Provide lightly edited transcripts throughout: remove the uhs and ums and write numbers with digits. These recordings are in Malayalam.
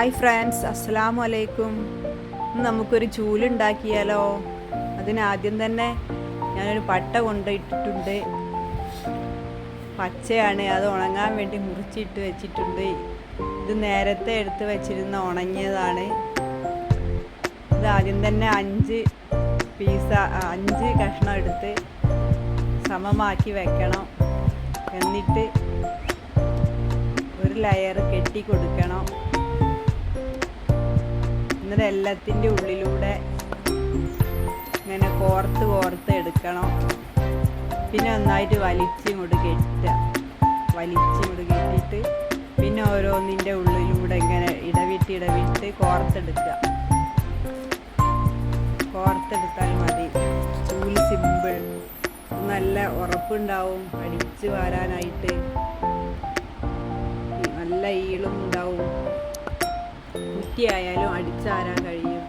ഹായ് ഫ്രണ്ട്സ്, അസ്സലാമു അലൈക്കും. ഇന്ന് നമുക്കൊരു ചൂലുണ്ടാക്കിയാലോ. അതിനാദ്യം തന്നെ ഞാനൊരു പട്ട കൊണ്ടിട്ടിട്ടുണ്ട്. പച്ചയാണ്, അത് ഉണങ്ങാൻ വേണ്ടി മുറിച്ചിട്ട് വെച്ചിട്ടുണ്ട്. ഇത് നേരത്തെ എടുത്ത് വെച്ചിരുന്ന ഉണങ്ങിയതാണ്. ഇത് ആദ്യം തന്നെ 5 കഷ്ണം എടുത്ത് സമമാക്കി വെക്കണം. എന്നിട്ട് ഒരു ലെയർ കെട്ടി കൊടുക്കണം. എന്നിട്ട് എല്ലാത്തിൻ്റെ ഉള്ളിലൂടെ ഇങ്ങനെ കോർത്ത് എടുക്കണം. പിന്നെ ഒന്നായിട്ട് വലിച്ചിങ്ങോട്ട് കെട്ടിയിട്ട് പിന്നെ ഓരോന്നിൻ്റെ ഉള്ളിലൂടെ ഇങ്ങനെ ഇടവിട്ട് കോർത്തെടുത്താൽ മതി. ചൂല് സിമ്പിൾ, നല്ല ഉറപ്പുണ്ടാവും. അടിച്ച് വാരാനായിട്ട് നല്ല ഈളും ഉണ്ടാവും. കുറ്റിയായാലും അടിച്ചാരാൻ കഴിയും.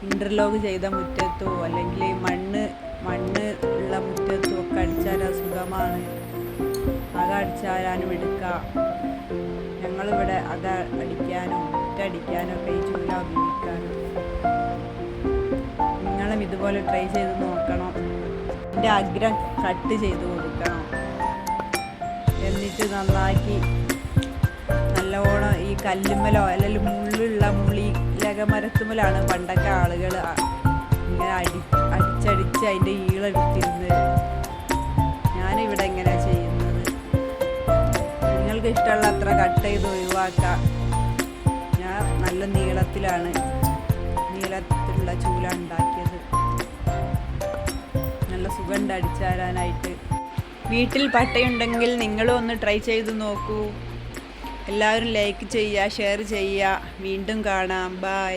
ഇൻ്റർലോക്ക് ചെയ്ത മുറ്റത്തോ അല്ലെങ്കിൽ മണ്ണ് ഉള്ള മുറ്റത്തോ ഒക്കെ അടിച്ചാരാൻ സുഖമാണ്. അക അടിച്ചാരാനും എടുക്കാം. ഞങ്ങളിവിടെ അക അടിക്കാനും മുറ്റടിക്കാനും ഒക്കെ ഈ ചൂല ഉപയോഗിക്കാനും. നിങ്ങളും ഇതുപോലെ ട്രൈ ചെയ്ത് നോക്കണം. ഇതിൻ്റെ അഗ്രം കട്ട് ചെയ്ത് കൊടുക്കണം. എന്നിട്ട് നന്നാക്കി നല്ലോണം ഈ കല്ലുമ്മലോ അല്ലെങ്കിൽ ലകമരത്തുമ്മലാണ് പണ്ടൊക്കെ ആളുകൾ ഇങ്ങനെ അടിച്ചടിച്ച് അതിൻ്റെ ഈളെടുത്തിരുന്നത്. ഞാനിവിടെ ഇങ്ങനെയാണ് ചെയ്യുന്നത്. നിങ്ങൾക്ക് ഇഷ്ടമുള്ള അത്ര കട്ട് ചെയ്ത് ഒഴിവാക്കാം. ഞാൻ നല്ല നീളത്തിലുള്ള ചൂല ഉണ്ടാക്കിയത്. നല്ല സുഖമുണ്ട് അടിച്ചാരാനായിട്ട്. വീട്ടിൽ പട്ടയുണ്ടെങ്കിൽ നിങ്ങളും ഒന്ന് ട്രൈ ചെയ്ത് നോക്കൂ. എല്ലാവരും ലൈക്ക് ചെയ്യുക, ഷെയർ ചെയ്യുക. വീണ്ടും കാണാം. ബൈ.